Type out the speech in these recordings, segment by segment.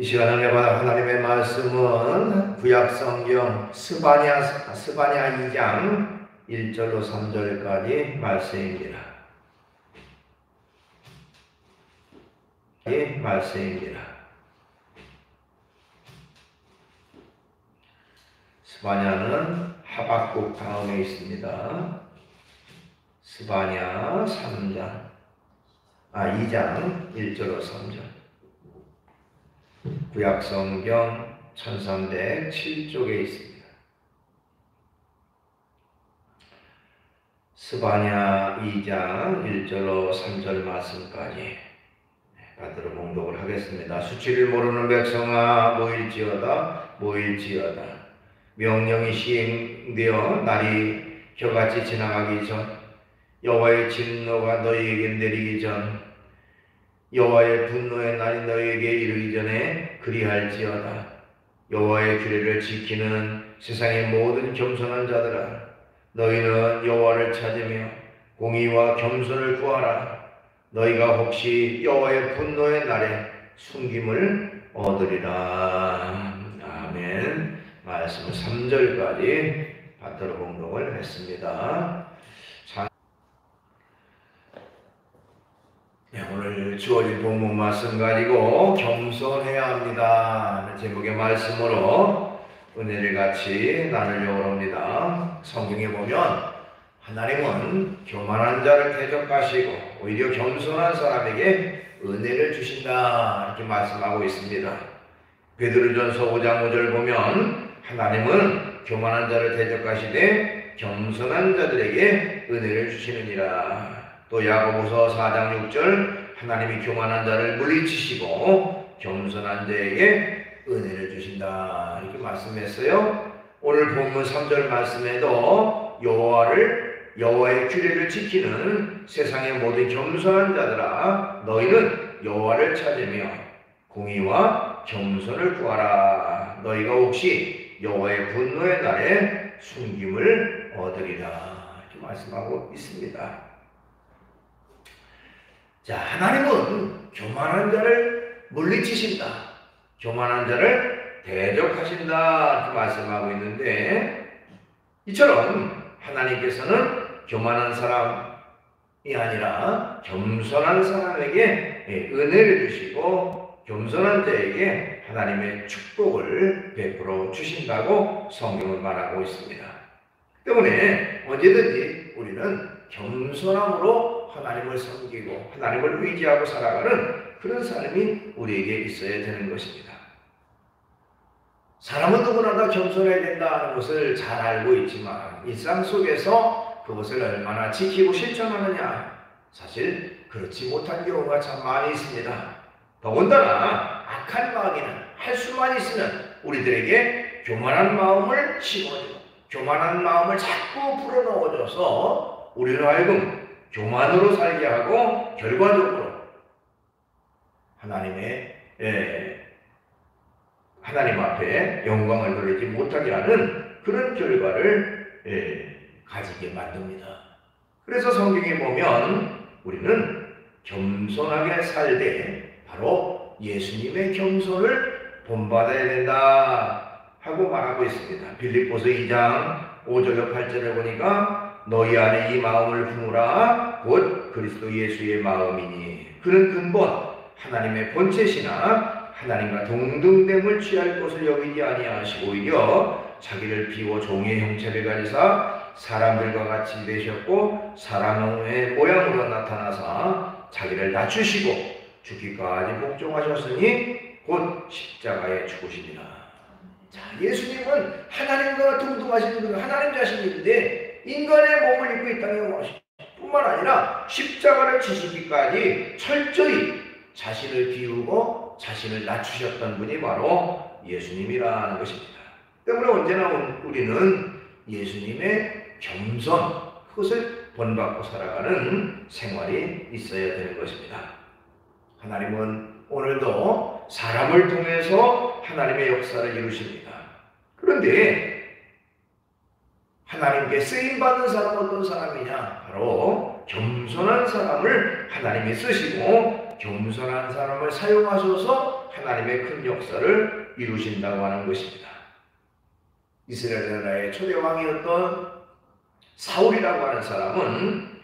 이 시간을 내받아 하나님의 말씀은 구약성경 스바냐 2장 1절로 3절까지 말씀입니다. 스바냐는 하박국 다음에 있습니다. 스바냐 2장 1절로 3절. 구약성경 1307쪽에 있습니다. 스바냐 2장 1절로 3절 말씀까지 받들어 봉독을 하겠습니다. 수치를 모르는 백성아 모일지어다. 명령이 시행되어 날이 겨같이 지나가기 전, 여호와의 진노가 너희에게 내리기 전, 여호와의 분노의 날이 너희에게 이르기 전에 그리할지어다. 여호와의 규례를 지키는 세상의 모든 겸손한 자들아, 너희는 여호와를 찾으며 공의와 겸손을 구하라. 너희가 혹시 여호와의 분노의 날에 숨김을 얻으리라. 아멘. 말씀 3절까지 받들어 봉독을 했습니다. 오늘 주어진 본문 말씀 가지고 겸손해야 합니다 하는 제목의 말씀으로 은혜를 같이 나누려고 합니다. 성경에 보면 하나님은 교만한 자를 대적하시고 오히려 겸손한 사람에게 은혜를 주신다 이렇게 말씀하고 있습니다. 베드로전서 5장 5절 보면 하나님은 교만한 자를 대적하시되 겸손한 자들에게 은혜를 주시느니라. 또 야고보서 4장 6절 하나님이 교만한 자를 물리치시고 겸손한 자에게 은혜를 주신다 이렇게 말씀했어요. 오늘 본문 3절 말씀에도 여호와의 규례를 지키는 세상의 모든 겸손한 자들아, 너희는 여호와를 찾으며 공의와 겸손을 구하라. 너희가 혹시 여호와의 분노의 날에 숨김을 얻으리라 이렇게 말씀하고 있습니다. 자, 하나님은 교만한 자를 물리치신다, 교만한 자를 대적하신다 이렇게 말씀하고 있는데, 이처럼 하나님께서는 교만한 사람이 아니라 겸손한 사람에게 은혜를 주시고 겸손한 자에게 하나님의 축복을 베풀어 주신다고 성경은 말하고 있습니다. 때문에 언제든지 우리는 겸손함으로 하나님을 섬기고 하나님을 의지하고 살아가는 그런 삶이 우리에게 있어야 되는 것입니다. 사람은 누구나 다 겸손해야 된다는 것을 잘 알고 있지만 일상 속에서 그것을 얼마나 지키고 실천하느냐, 사실 그렇지 못한 경우가 참 많이 있습니다. 더군다나 악한 마귀는 할 수만 있으면 우리들에게 교만한 마음을 심어주고 교만한 마음을 자꾸 불어넣어줘서 우리로 하여금 교만으로 살게 하고 결과적으로 하나님 앞에 영광을 돌리지 못하게 하는 그런 결과를 가지게 만듭니다. 그래서 성경에 보면 우리는 겸손하게 살되 바로 예수님의 겸손을 본받아야 된다 하고 말하고 있습니다. 빌립보서 2장 5절로 8절에 보니까 너희 안에 이 마음을 품으라 곧 그리스도 예수의 마음이니 그는 근본 하나님의 본체시나 하나님과 동등됨을 취할 것을 여기지 아니하시고 오히려 자기를 비워 종의 형체를 가지사 사람들과 같이 되셨고 사람의 모양으로 나타나사 자기를 낮추시고 죽기까지 복종하셨으니 곧 십자가에 죽으시니라. 자, 예수님은 하나님과 동등하신 분, 하나님 자신인데 인간의 몸을 입고 이 땅에 오셨 뿐만 아니라 십자가를 지시기까지 철저히 자신을 비우고 자신을 낮추셨던 분이 바로 예수님이라는 것입니다. 때문에 언제나 우리는 예수님의 겸손, 그것을 본받고 살아가는 생활이 있어야 되는 것입니다. 하나님은 오늘도 사람을 통해서 하나님의 역사를 이루십니다. 그런데 하나님께 쓰임받은 사람 어떤 사람이냐? 바로 겸손한 사람을 하나님이 쓰시고 겸손한 사람을 사용하셔서 하나님의 큰 역사를 이루신다고 하는 것입니다. 이스라엘 나라의 초대 왕이었던 사울이라고 하는 사람은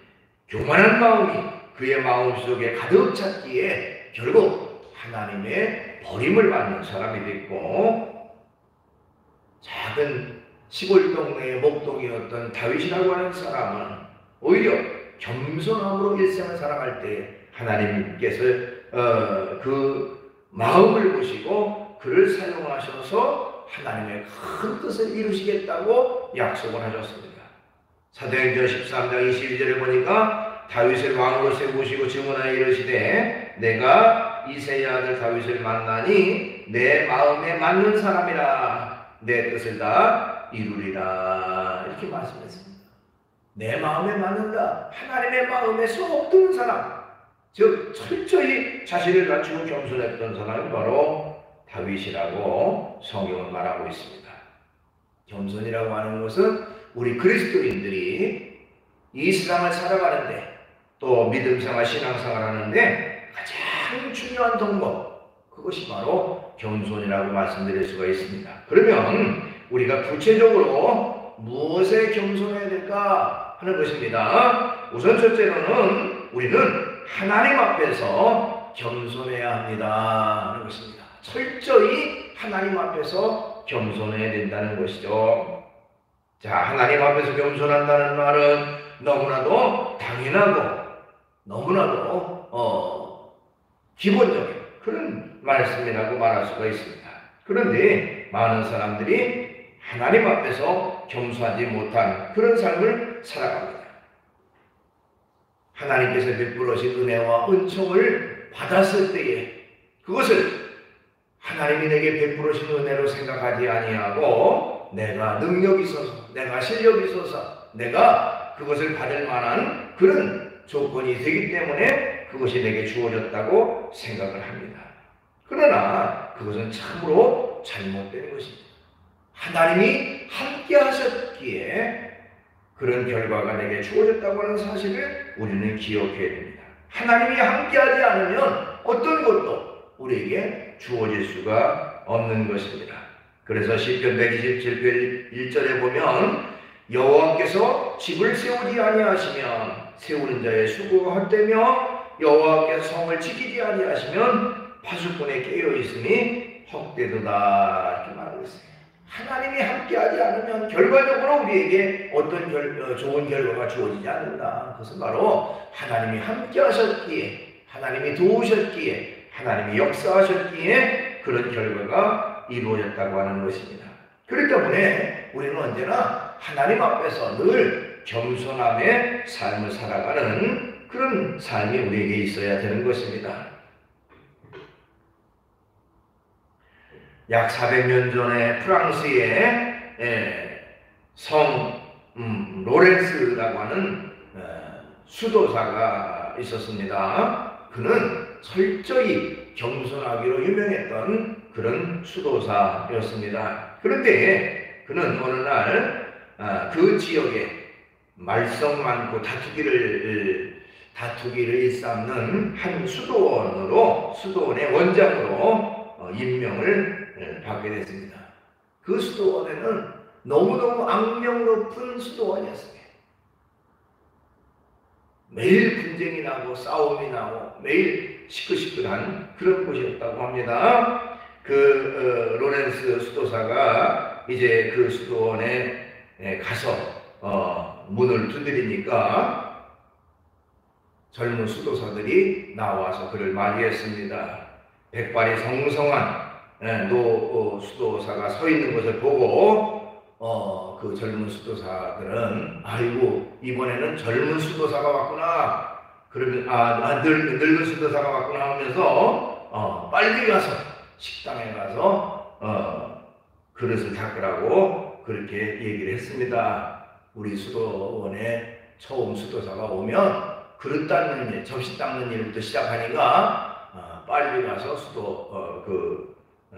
교만한 마음이 그의 마음속에 가득 찼기에 결국 하나님의 버림을 받는 사람이 됐고, 작은 시골 동네의 목동이었던 다윗이라고 하는 사람은 오히려 겸손함으로 일생을 살아갈 때 하나님께서 그 마음을 보시고 그를 사용하셔서 하나님의 큰 뜻을 이루시겠다고 약속을 하셨습니다. 사도행전 13장 22절에 보니까 다윗을 왕으로 세우시고 증언하여 이르시되 내가 이새의 아들 다윗을 만나니 내 마음에 맞는 사람이라 내 뜻을 다 이루리라, 이렇게 말씀했습니다. 내 마음에 맞는다, 하나님의 마음에 쏙 드는 사람, 즉 철저히 자신을 갖추고 겸손했던 사람이 바로 다윗이라고 성경은 말하고 있습니다. 겸손이라고 하는 것은 우리 그리스도인들이 이 세상을 살아가는데 또 믿음생활, 신앙생활 하는데 가장 중요한 덕목, 그것이 바로 겸손이라고 말씀드릴 수가 있습니다. 그러면 우리가 구체적으로 무엇에 겸손해야 될까 하는 것입니다. 우선 첫째로는 우리는 하나님 앞에서 겸손해야 합니다 하는 것입니다. 철저히 하나님 앞에서 겸손해야 된다는 것이죠. 자, 하나님 앞에서 겸손한다는 말은 너무나도 당연하고 너무나도 기본적인 그런 말씀이라고 말할 수가 있습니다. 그런데 많은 사람들이 하나님 앞에서 겸손하지 못한 그런 삶을 살아갑니다. 하나님께서 베풀으신 은혜와 은총을 받았을 때에 그것을 하나님이 내게 베풀으신 은혜로 생각하지 아니하고 내가 능력이 있어서, 내가 실력이 있어서 내가 그것을 받을 만한 그런 조건이 되기 때문에 그것이 내게 주어졌다고 생각을 합니다. 그러나 그것은 참으로 잘못된 것입니다. 하나님이 함께 하셨기에 그런 결과가 내게 주어졌다고 하는 사실을 우리는 기억해야 됩니다. 하나님이 함께하지 않으면 어떤 것도 우리에게 주어질 수가 없는 것입니다. 그래서 시편 127편 1절에 보면 여호와께서 집을 세우지 아니하시면 세우는 자의 수고헛되며 여호와께서 성을 지키지 아니하시면 파수꾼에 깨어있으니 헛되도다, 이렇게 말하고 있어요. 하나님이 함께하지 않으면 결과적으로 우리에게 어떤 좋은 결과가 주어지지 않는다. 그것은 바로 하나님이 함께하셨기에, 하나님이 도우셨기에, 하나님이 역사하셨기에 그런 결과가 이루어졌다고 하는 것입니다. 그렇기 때문에 우리는 언제나 하나님 앞에서 늘 겸손함의 삶을 살아가는 그런 삶이 우리에게 있어야 되는 것입니다. 약 400년 전에 프랑스에 성 로렌스라고 하는 수도사가 있었습니다. 그는 철저히 겸손하기로 유명했던 그런 수도사였습니다. 그런데 그는 어느 날 그 지역에 말썽 많고 다투기를 일삼는 한 수도원의 원장으로 임명을 받게 됐습니다. 그 수도원에는 너무너무 악명 높은 수도원이었습니다. 매일 분쟁이 나고 싸움이 나고 매일 시끌시끌한 그런 곳이었다고 합니다. 그 로렌스 수도사가 이제 그 수도원에 가서 문을 두드리니까 젊은 수도사들이 나와서 그를 맞이했습니다. 백발이 성성한 노 수도사가 서 있는 것을 보고 그 젊은 수도사들은 아이고 이번에는 젊은 수도사가 왔구나, 그러면 늙은 수도사가 왔구나 하면서 빨리 가서 식당에 가서 그릇을 닦으라고 그렇게 얘기를 했습니다. 우리 수도원에 처음 수도사가 오면 그릇 닦는 일, 접시 닦는 일부터 시작하니까 빨리 가서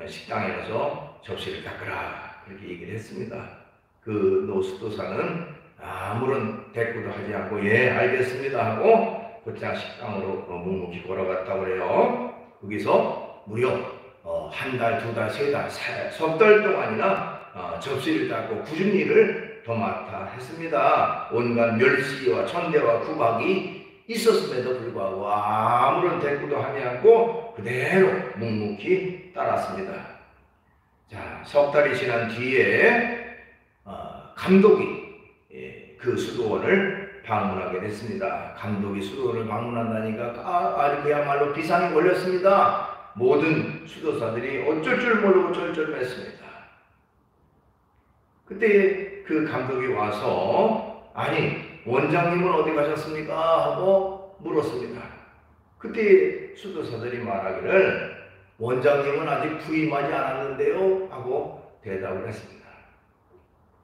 식당에 가서 접시를 닦으라, 그렇게 얘기를 했습니다. 그 노수도사는 아무런 대꾸도 하지 않고 예 알겠습니다 하고 곧장 식당으로 묵묵히 걸어갔다고 그래요. 거기서 무려 한 달, 두 달, 세 달, 석 달 동안이나 접시를 닦고 굳은 일을 도맡아 했습니다. 온갖 멸시와 천대와 구박이 있었음에도 불구하고 아무런 대꾸도 하지 않고 그대로 묵묵히 따랐습니다. 자, 석 달이 지난 뒤에 감독이 그 수도원을 방문하게 됐습니다. 감독이 수도원을 방문한다니까 그야말로 비상이 걸렸습니다. 모든 수도사들이 어쩔 줄 모르고 쩔쩔맸습니다. 그때 그 감독이 와서 아니 원장님은 어디 가셨습니까? 하고 물었습니다. 그때 수도사들이 말하기를 원장님은 아직 부임하지 않았는데요 하고 대답을 했습니다.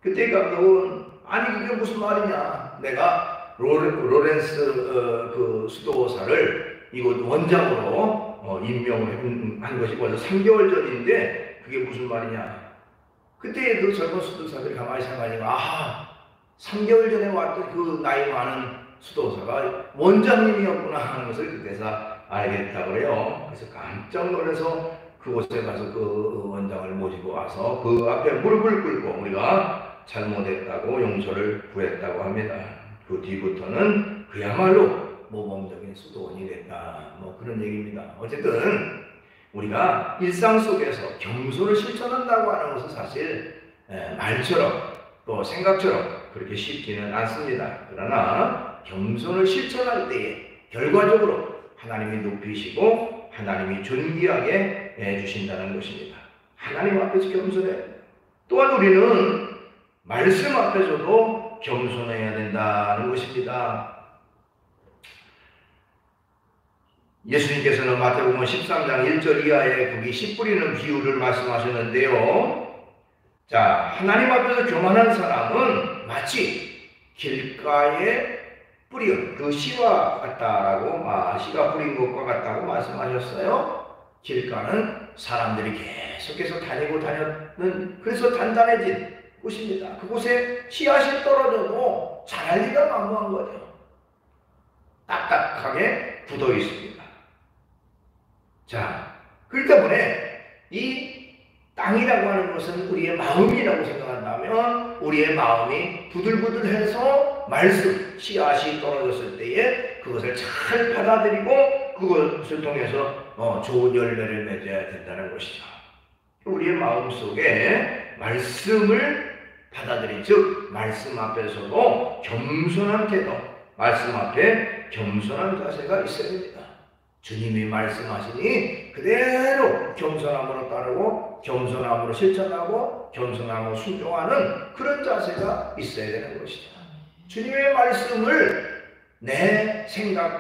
그때 감독은 아니 그게 무슨 말이냐, 내가 로렌스 그 수도사를 이곳 원장으로 임명을 한 것이 벌써 3개월 전인데 그게 무슨 말이냐. 그때 그 젊은 수도사들이 가만히 생각하니까 아하 3개월 전에 왔던 그 나이 많은 수도사가 원장님이었구나 하는 것을 그때서 알게 됐다고 그래요. 그래서 깜짝 놀라서 그곳에 가서 그 원장을 모시고 와서 그 앞에 무릎을 꿇고 우리가 잘못했다고 용서를 구했다고 합니다. 그 뒤부터는 그야말로 모범적인 수도원이 됐다. 뭐 그런 얘기입니다. 어쨌든 우리가 일상 속에서 겸손을 실천한다고 하는 것은 사실 말처럼 또 생각처럼 그렇게 쉽지는 않습니다. 그러나 겸손을 실천할 때에 결과적으로 하나님이 높이시고 하나님이 존귀하게 해주신다는 것입니다. 하나님 앞에서 겸손해야 됩니다. 또한 우리는 말씀 앞에서도 겸손해야 된다는 것입니다. 예수님께서는 마태복음 13장 1절 이하에 거기 씨 뿌리는 비유를 말씀하셨는데요. 자, 하나님 앞에서 교만한 사람은 마치 길가에 뿌린 그 씨와 같다라고, 씨가 뿌린 것과 같다고 말씀하셨어요. 길가는 사람들이 계속해서 다녔는, 그래서 단단해진 곳입니다. 그곳에 씨앗이 떨어져도 자랄 리가 만무한 거죠. 딱딱하게 굳어 있습니다. 자, 그렇기 때문에 이 땅이라고 하는 것은 우리의 마음이라고 생각한다면 우리의 마음이 부들부들해서 말씀, 씨앗이 떨어졌을 때에 그것을 잘 받아들이고 그것을 통해서 좋은 열매를 맺어야 된다는 것이죠. 우리의 마음 속에 말씀을 받아들인, 즉 말씀 앞에서도 겸손한 태도, 말씀 앞에 겸손한 자세가 있어야 됩니다. 주님이 말씀하시니 그대로 겸손함으로 따르고 겸손함으로 실천하고 겸손함으로 순종하는 그런 자세가 있어야 되는 것이죠. 주님의 말씀을 내 생각이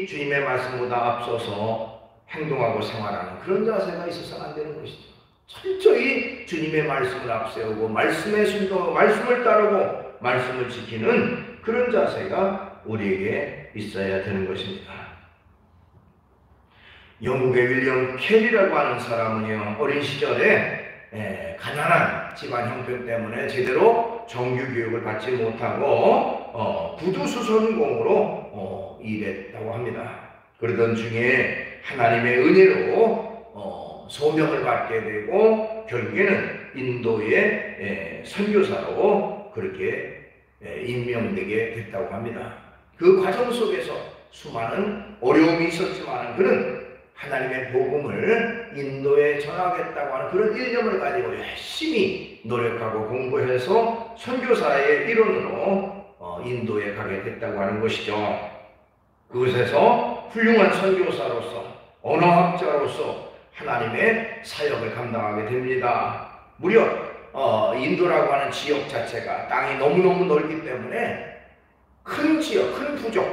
주님의 말씀보다 앞서서 행동하고 생활하는 그런 자세가 있어서는 안 되는 것이죠. 철저히 주님의 말씀을 앞세우고 말씀에 순종하고 말씀을 따르고 말씀을 지키는 그런 자세가 우리에게 있어야 되는 것입니다. 영국의 윌리엄 캐리라고 하는 사람은요, 어린 시절에 가난한 집안 형편 때문에 제대로 정규 교육을 받지 못하고 구두수선공으로 일했다고 합니다. 그러던 중에 하나님의 은혜로 소명을 받게 되고 결국에는 인도의 선교사로 그렇게 임명되게 됐다고 합니다. 그 과정 속에서 수많은 어려움이 있었지만 그는 하나님의 복음을 인도에 전하겠다고 하는 그런 일념을 가지고 열심히 노력하고 공부해서 선교사의 일원으로 인도에 가게 됐다고 하는 것이죠. 그곳에서 훌륭한 선교사로서 언어학자로서 하나님의 사역을 감당하게 됩니다. 무려 인도라고 하는 지역 자체가 땅이 너무너무 넓기 때문에 큰 지역, 큰 부족,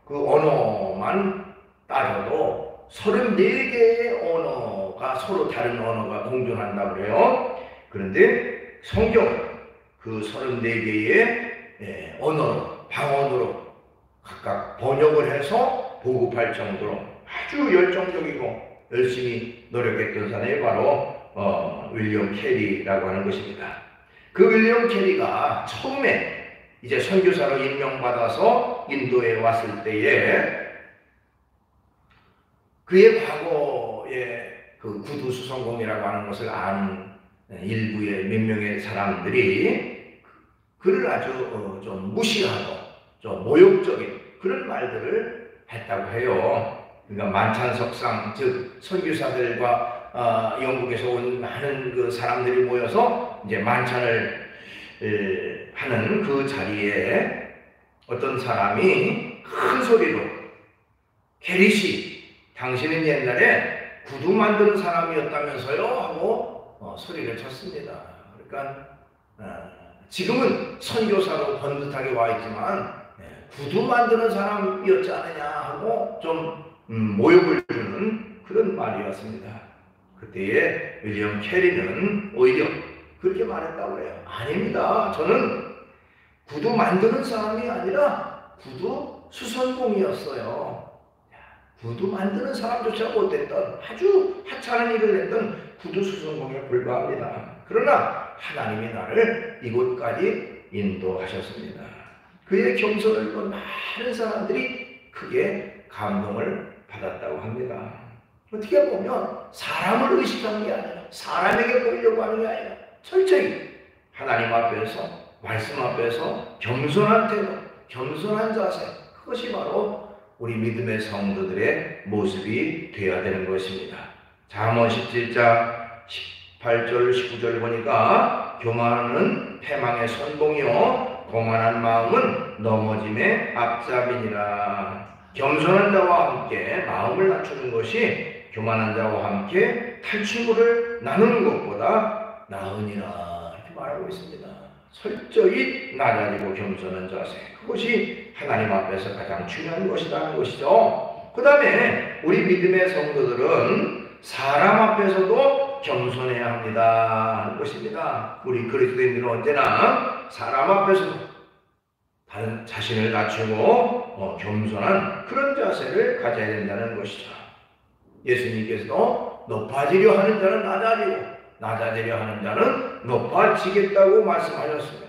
그 언어만 따져도 34개의 언어가 서로 다른 언어가 공존한다고 그래요. 그런데 성경은 그 34개의 언어로, 방언으로 각각 번역을 해서 보급할 정도로 아주 열정적이고 열심히 노력했던 사람이 바로 윌리엄 캐리라고 하는 것입니다. 그 윌리엄 캐리가 처음에 이제 선교사로 임명받아서 인도에 왔을 때에 그의 과거의 그 구두 수성공이라고 하는 것을 아는 일부의 몇 명의 사람들이 그를 아주 좀 무시하고 좀 모욕적인 그런 말들을 했다고 해요. 그러니까 만찬석상, 즉 선교사들과 영국에서 온 많은 그 사람들이 모여서 이제 만찬을 하는 그 자리에 어떤 사람이 큰 소리로 캐리 씨, 당신은 옛날에 구두 만드는 사람이었다면서요? 하고 소리를 쳤습니다. 그러니까 지금은 선교사로 번듯하게 와 있지만 구두 만드는 사람이었지 않느냐 하고 좀 모욕을 주는 그런 말이었습니다. 그때에 윌리엄 캐리는 오히려 그렇게 말했다고 해요. 아닙니다. 저는 구두 만드는 사람이 아니라 구두 수선공이었어요. 구두 만드는 사람조차 못했던 아주 하찮은 일을 했던 구두 수선공에 불과합니다. 그러나 하나님이 나를 이곳까지 인도하셨습니다. 그의 겸손을 본 많은 사람들이 크게 감동을 받았다고 합니다. 어떻게 보면 사람을 의식한 게 아니라 사람에게 보이려고 하는 게 아니라 철저히 하나님 앞에서 말씀 앞에서 겸손한 태도, 겸손한 자세, 그것이 바로 우리 믿음의 성도들의 모습이 되어야 되는 것입니다. 잠언 17장 18절 19절 보니까 교만은 패망의 선봉이요 고만한 마음은 넘어짐의 앞잡이니라. 겸손한 자와 함께 마음을 낮추는 것이 교만한 자와 함께 탈취물을 나누는 것보다 나으니라. 이렇게 말하고 있습니다. 철저히 낮아지고 겸손한 자세, 그것이 하나님 앞에서 가장 중요한 것이라는 것이죠. 그 다음에 우리 믿음의 성도들은 사람 앞에서도 겸손해야 합니다 하는 것입니다. 우리 그리스도인들은 언제나 사람 앞에서도 다른 자신을 낮추고 겸손한 그런 자세를 가져야 된다는 것이죠. 예수님께서도 높아지려 하는 자는 낮아지고 낮아지려 하는 자는 높아지겠다고 말씀하셨습니다.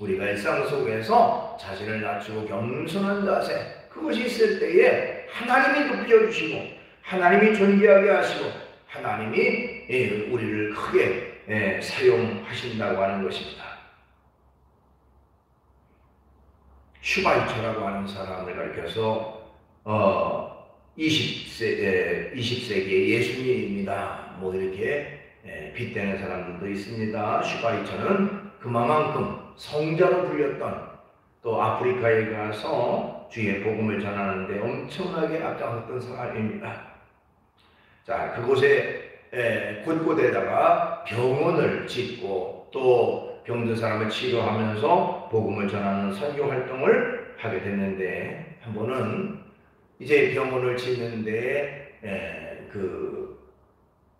우리가 일상 속에서 자신을 낮추고 겸손한 자세, 그것이 있을 때에 하나님이 높여주시고 하나님이 존귀하게 하시고 하나님이 우리를 크게 사용하신다고 하는 것입니다. 슈바이처라고 하는 사람을 가리켜서 20세기의 예수님입니다 뭐 이렇게 빗대는 사람들도 있습니다. 슈바이처는 그만큼 성자로 불렸던, 또 아프리카에 가서 주의 복음을 전하는데 엄청나게 앞장섰던 사람입니다. 자, 그곳에 곳곳에다가 병원을 짓고 또 병든 사람을 치료하면서 복음을 전하는 선교 활동을 하게 됐는데, 한 번은 이제 병원을 짓는데 그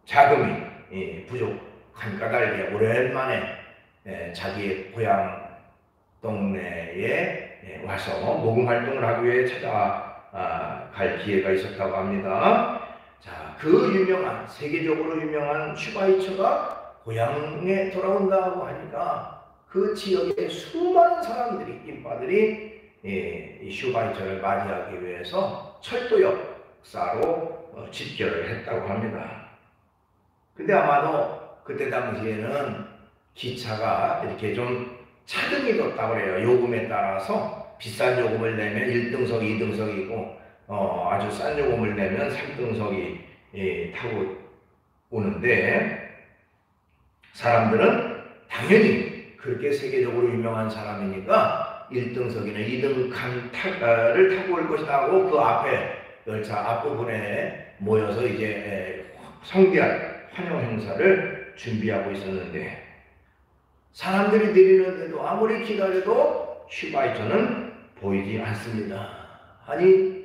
자금이 부족한 까닭에 오랜만에 자기의 고향 동네에 와서 복음 활동을 하기 위해 찾아갈 기회가 있었다고 합니다. 자, 그 유명한, 세계적으로 유명한 슈바이처가 고향에 돌아온다고 하니까 그 지역의 수많은 사람들이, 인파들이 이 슈바이처를 맞이하기 위해서 철도 역사로 집결을 했다고 합니다. 근데 아마도 그때 당시에는 기차가 이렇게 좀 차등이 뒀다고 그래요. 요금에 따라서 비싼 요금을 내면 1등석, 2등석이고 아주 싼 요금을 내면 3등석이 타고 오는데, 사람들은 당연히 그렇게 세계적으로 유명한 사람이니까 1등석이나 2등칸을 타고 올 것이다 하고 그 앞에 열차 앞부분에 모여서 이제 성대한 환영 행사를 준비하고 있었는데, 사람들이 내리는데도 아무리 기다려도 슈바이처는 보이지 않습니다. 아니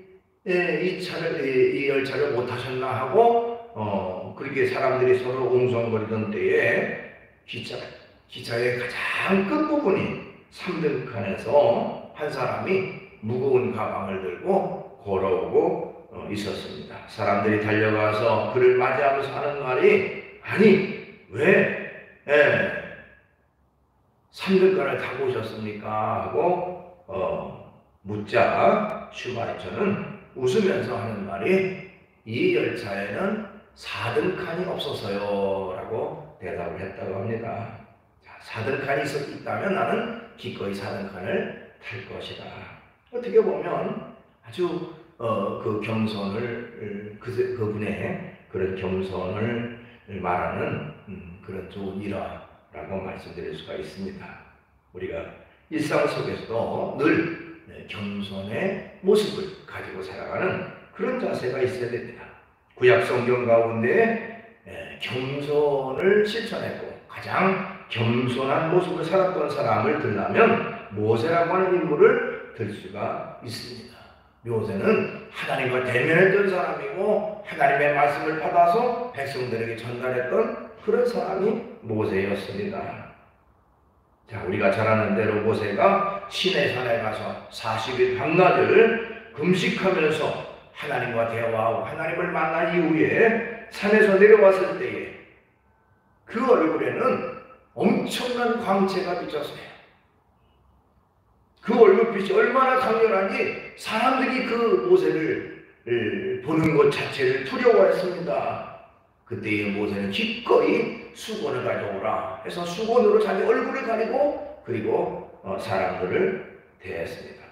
이 열차를 못 타셨나 하고 그렇게 사람들이 서로 웅성거리던 때에 기차의 가장 끝부분이 3등칸에서 한 사람이 무거운 가방을 들고 걸어오고 있었습니다. 사람들이 달려가서 그를 맞이하면서 하는 말이, 아니 왜 3등간을 타고 오셨습니까? 하고 묻자 슈바이처는 웃으면서 하는 말이 이 열차에는 4등칸이 없어서요 라고 대답을 했다고 합니다. 자, 4등칸이 있다면 나는 기꺼이 4등칸을 탈 것이다. 어떻게 보면 아주 그 겸손을 그분의 그런 겸손을 말하는 그런 좋은 일화라고 말씀드릴 수가 있습니다. 우리가 일상 속에서도 늘 겸손의 모습을 가지고 살아가는 그런 자세가 있어야 됩니다. 구약 성경 가운데 겸손을 실천했고 가장 겸손한 모습을 살았던 사람을 들라면 모세라고 하는 인물을 들 수가 있습니다. 모세는 하나님과 대면했던 사람이고 하나님의 말씀을 받아서 백성들에게 전달했던 그런 사람이 모세였습니다. 자, 우리가 잘 아는 대로 모세가 시내산에 가서 40일 밤낮을 금식하면서 하나님과 대화하고 하나님을 만난 이후에 산에서 내려왔을 때에 그 얼굴에는 엄청난 광채가 비쳤어요. 그 얼굴빛이 얼마나 강렬하니 사람들이 그 모세를 보는 것 자체를 두려워했습니다. 그때의 모세는 기꺼이 수건을 가져오라 해서 수건으로 자기 얼굴을 가리고 그리고 사람들을 대했습니다.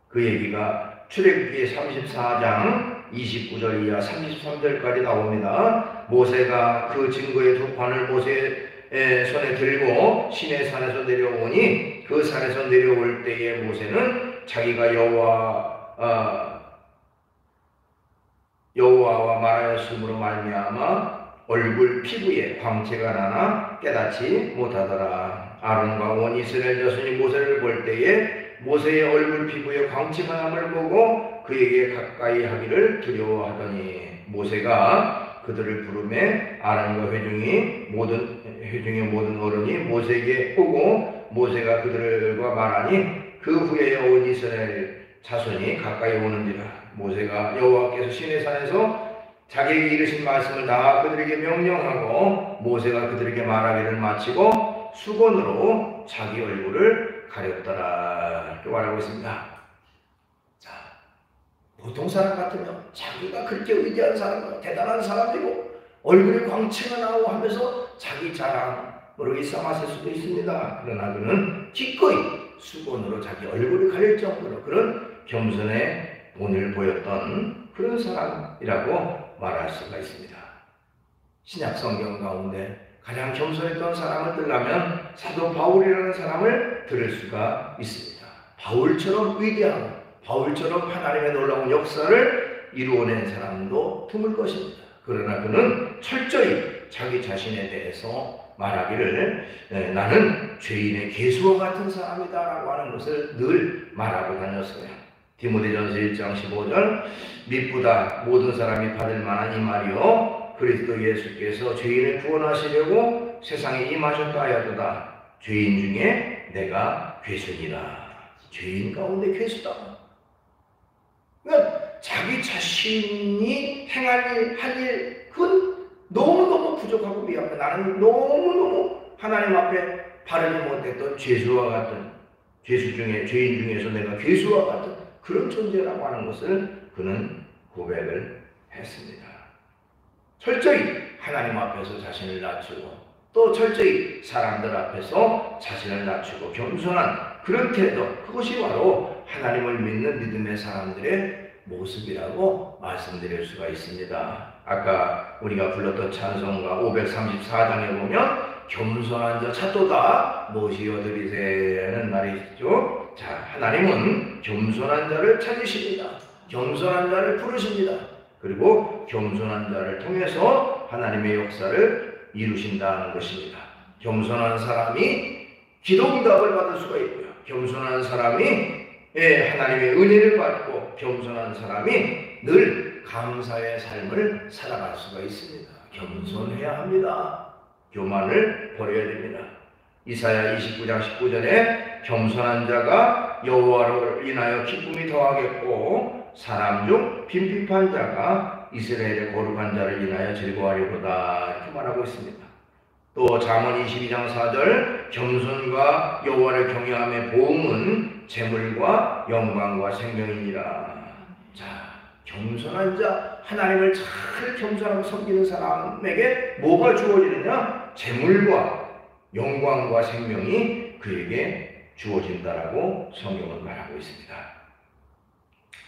그 얘기가 출애굽기 34장 29절 이하 33절까지 나옵니다. 모세가 그 증거의 두 판을 모세의 손에 들고 시내산에서 내려오니 그 산에서 내려올 때에 모세는 자기가 여호와와 말하였으므로 말미암아 얼굴 피부에 광채가 나나 깨닫지 못하더라. 아론과 온 이스라엘 자손이 모세를 볼 때에 모세의 얼굴 피부에 광채가 남을 보고 그에게 가까이 하기를 두려워하더니 모세가 그들을 부르매 아론과 회중의 모든 어른이 모세에게 오고 모세가 그들과 말하니 그 후에 온 이스라엘 자손이 가까이 오는지라. 모세가 여호와께서 시내산에서 자기에게 이르신 말씀을 다 그들에게 명령하고 모세가 그들에게 말하기를 마치고 수건으로 자기 얼굴을 가렸더라. 이렇게 말하고 있습니다. 자, 보통 사람 같으면 자기가 그렇게 위대한 사람, 대단한 사람이고 얼굴에 광채가 나오고 하면서 자기 자랑으로 일삼았을 수도 있습니다. 그러나 그는 기꺼이 수건으로 자기 얼굴을 가릴 정도로 그런 겸손의 본을 보였던 그런 사람이라고 말할 수가 있습니다. 신약 성경 가운데 가장 겸손했던 사람을 들라면 사도 바울이라는 사람을 들을 수가 있습니다. 바울처럼 위대하고 바울처럼 하나님의 놀라운 역사를 이루어낸 사람도 드물 것입니다. 그러나 그는 철저히 자기 자신에 대해서 말하기를 나는 죄인의 괴수와 같은 사람이다 라고 하는 것을 늘 말하고 다녔어요. 디모데전서 1장 15절 미쁘다 모든 사람이 받을 만한 이 말이요 그리스도 예수께서 죄인을 구원하시려고 세상에 임하셨다 하여도다. 죄인 중에 내가 괴수니라. 죄인 가운데 괴수다. 그러니까 자기 자신이 행할 일 그건 너무너무 부족하고 미약해. 나는 너무너무 하나님 앞에 바르지 못했던 죄수와 같은 죄인 중에서 내가 괴수와 같은 그런 존재라고 하는 것을 그는 고백을 했습니다. 철저히 하나님 앞에서 자신을 낮추고 또 철저히 사람들 앞에서 자신을 낮추고 겸손한 그런 태도, 그것이 바로 하나님을 믿는 믿음의 사람들의 모습이라고 말씀드릴 수가 있습니다. 아까 우리가 불렀던 찬송가 534장에 보면 겸손한 자 찾도다 무엇이 얻으리세는 말이 있죠. 자, 하나님은 겸손한 자를 찾으십니다. 겸손한 자를 부르십니다. 그리고 겸손한 자를 통해서 하나님의 역사를 이루신다는 것입니다. 겸손한 사람이 기도응답을 받을 수가 있고요. 겸손한 사람이 하나님의 은혜를 받고 겸손한 사람이 늘 감사의 삶을 살아갈 수가 있습니다. 겸손해야 합니다. 교만을 버려야 됩니다. 이사야 29장 19절에 겸손한 자가 여호와로 인하여 기쁨이 더하겠고 사람 중 빈핍한 자가 이스라엘의 거룩한 자를 인하여 즐거워하리로다. 이렇게 말하고 있습니다. 또 잠언 22장 4절 겸손과 여호와를 경외함의 보응은 재물과 영광과 생명이니라. 자, 겸손한 자, 하나님을 잘 겸손하고 섬기는 사람에게 뭐가 주어지느냐? 재물과 영광과 생명이 그에게 주어진다라고 성경은 말하고 있습니다.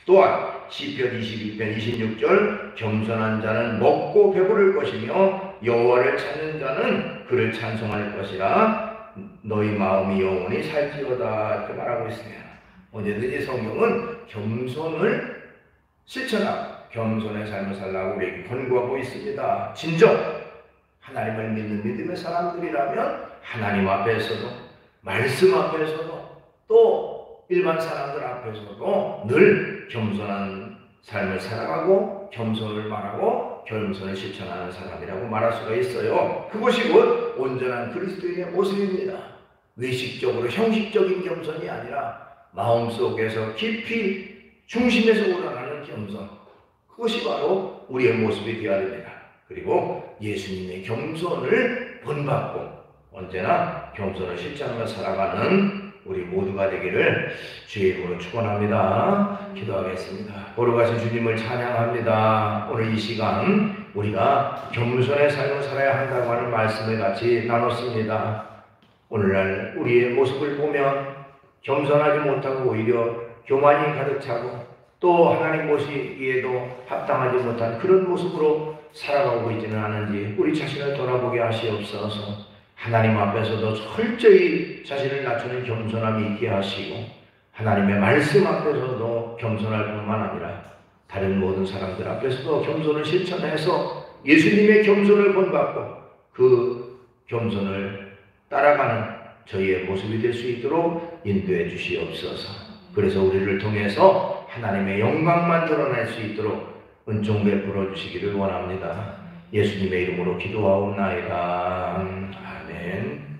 또한 시편 22편 26절 겸손한 자는 먹고 배부를 것이며 여호와를 찾는 자는 그를 찬송할 것이라 너희 마음이 영원히 살지어다 이렇게 말하고 있습니다. 언제든지 성경은 겸손을 실천하고 겸손의 삶을 살라고 우리에게 권고하고 있습니다. 진정 하나님을 믿는 믿음의 사람들이라면 하나님 앞에서도 말씀 앞에서도 또 일반 사람들 앞에서도 늘 겸손한 삶을 살아가고 겸손을 말하고 겸손을 실천하는 사람이라고 말할 수가 있어요. 그것이 곧 온전한 그리스도인의 모습입니다. 의식적으로 형식적인 겸손이 아니라 마음속에서 깊이 중심에서 우러나는 겸손, 그것이 바로 우리의 모습이 되어야 됩니다. 그리고 예수님의 겸손을 본받고 언제나 겸손을 실천하며 살아가는 우리 모두가 되기를 주의 이름으로 축원합니다. 기도하겠습니다. 거룩하신 주님을 찬양합니다. 오늘 이 시간 우리가 겸손의 삶을 살아야 한다고 하는 말씀을 같이 나눴습니다. 오늘날 우리의 모습을 보면 겸손하지 못하고 오히려 교만이 가득 차고 또 하나님 보시기에도 합당하지 못한 그런 모습으로 살아가고 있지는 않은지 우리 자신을 돌아보게 하시옵소서. 하나님 앞에서도 철저히 자신을 낮추는 겸손함이 있게 하시고 하나님의 말씀 앞에서도 겸손할 뿐만 아니라 다른 모든 사람들 앞에서도 겸손을 실천해서 예수님의 겸손을 본받고 그 겸손을 따라가는 저희의 모습이 될 수 있도록 인도해 주시옵소서. 그래서 우리를 통해서 하나님의 영광만 드러날 수 있도록 은총 베풀어 주시기를 원합니다. 예수님의 이름으로 기도하옵나이다. 아멘.